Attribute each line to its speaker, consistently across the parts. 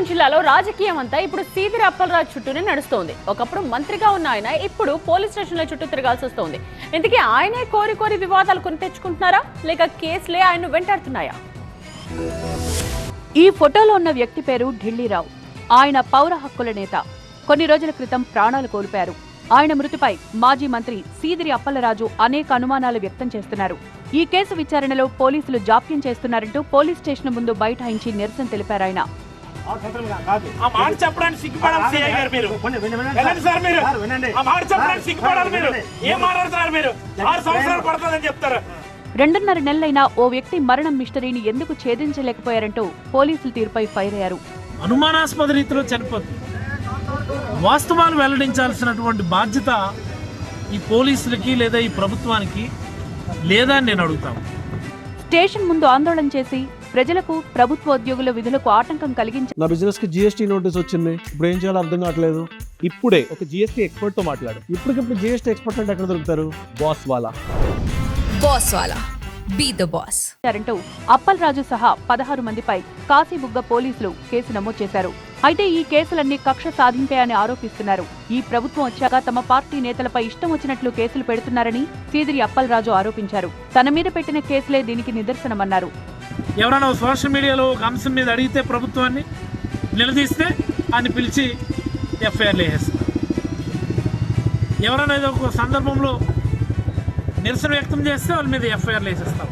Speaker 1: జిల్లాలో రాజకీయం అంతా ఇప్పుడు సీదిరి అప్పలరాజు చుట్టూనే నడుస్తోంది. ఒకప్పుడు మంత్రిగా ఉన్న ఆయన ఇప్పుడు పోలీస్ స్టేషన్ల చుట్టూ తిరగాల్సి వస్తోంది. ఇందుకే ఆయనే కోరి కోరి వివాదాలు కొని తెచ్చుకుంటున్నారా, లేక కేసులే ఆయన్ను వెంటాడుతున్నాయా? ఈ ఫోటోలో ఉన్న వ్యక్తి పేరు ఢిల్లీరావు. ఆయన పౌర హక్కుల నేత. కొన్ని రోజుల క్రితం ప్రాణాలు కోల్పోయారు. ఆయన మృతిపై మాజీ మంత్రి సీదిరి అప్పలరాజు అనేక అనుమానాలు వ్యక్తం చేస్తున్నారు. ఈ కేసు విచారణలో పోలీసులు జాప్యం చేస్తున్నారంటూ పోలీస్ స్టేషన్ ముందు బైఠాయించి నిరసన తెలిపారాయన. రెండున్నర నెలలైనా ఓ వ్యక్తి మరణం మిస్టరీని ఎందుకు ఛేదించలేకపోయారంటూ పోలీసుల తీరుపై ఫైర్ అయ్యారు.
Speaker 2: అనుమానాస్పద రీతిలో చనిపోతుంది. వాస్తవాలు వెల్లడించాల్సినటువంటి బాధ్యత ఈ పోలీసులకి లేదా ఈ ప్రభుత్వానికి లేదా అని నేను అడుగుతాను.
Speaker 1: స్టేషన్ ముందు ఆందోళన చేసి ప్రజలకు ప్రభుత్వ ఉద్యోగుల విధులకు ఆటంకం కలిగించారు.
Speaker 3: నా బిజినెస్ కి జిఎస్టీ నోటీస్ వచ్చింది. ఇప్పుడు ఏం చేయాలో అర్థం కావట్లేదు.
Speaker 4: ఇప్పుడే ఒక జిఎస్టీ ఎక్స్పర్ట్ తో మాట్లాడు.
Speaker 3: ఇప్పటికిప్పుడు జిఎస్టీ ఎక్స్పర్ట్ అంటే ఎక్కడ దొరుకుతారు?
Speaker 4: బాస్ వాలా
Speaker 5: బీ ద బాస్
Speaker 1: అంటూ అప్పలరాజు సహా 16 మందిపై కాశీబుగ్గ పోలీసులు కేసు నమోదు చేశారు. అయితే ఈ కేసులన్నీ కక్ష సాధింపే అని ఆరోపిస్తున్నారు. ఈ ప్రభుత్వం వచ్చాక తమ పార్టీ నేతలపై ఇష్టం వచ్చినట్లు కేసులు పెడుతున్నారని సీదిరి అప్పలరాజు ఆరోపించారు. తన మీద పెట్టిన కేసులే దీనికి నిదర్శనమన్నారు.
Speaker 2: ఎవరైనా సోషల్ మీడియాలో ఒక అంశం మీద అడిగితే ప్రభుత్వాన్ని నిలదీస్తే అని పిలిచి ఎఫ్ఐఆర్లు వేసేస్తారు. ఎవరైనా ఏదో ఒక సందర్భంలో నిరసన వ్యక్తం చేస్తే వాళ్ళ మీద ఎఫ్ఐఆర్లు వేసేస్తాం.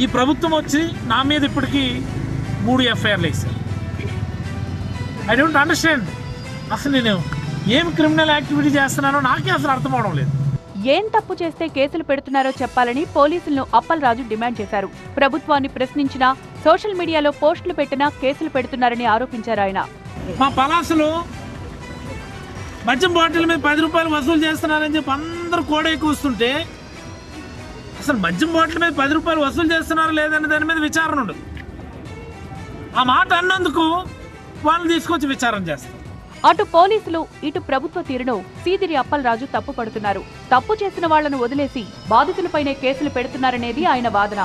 Speaker 2: ఈ ప్రభుత్వం వచ్చి నా మీద ఇప్పటికీ 3 ఎఫ్ఐఆర్లు వేసారు. I don't understand. అసలు నేను ఏం క్రిమినల్ యాక్టివిటీ చేస్తున్నానో నాకే అసలు అర్థం అవడం లేదు.
Speaker 1: ఏం తప్పు చేస్తే కేసులు పెడుతున్నారో చెప్పాలని పోలీసులను అప్పలరాజు డిమాండ్ చేశారు. ప్రభుత్వాన్ని ప్రశ్నించినా సోషల్ మీడియాలో పోస్టులు పెట్టినా కేసులు పెడుతున్నారని ఆరోపించారు ఆయన.
Speaker 2: మా పలాసలో మద్యం బాటిల్ మీద 10 రూపాయలు వసూలు చేస్తున్నారని చెప్పి అందరూ కూడా ఎక్కువ వస్తుంటే అసలు మద్యం బాటిల్ మీద 10 రూపాయలు వసూలు చేస్తున్నారా లేదని దాని మీద విచారణ ఉండదు. ఆ మాట అన్నందుకు వాళ్ళని తీసుకొచ్చి విచారణ చేస్తారు.
Speaker 1: అటు పోలీసులు ఇటు ప్రభుత్వ తీరును సీదిరి అప్పలరాజు తప్పుపడుతున్నారు. తప్పు చేసిన వాళ్లను వదిలేసి బాధితులపైనే కేసులు పెడుతున్నారనేది ఆయన వాదన.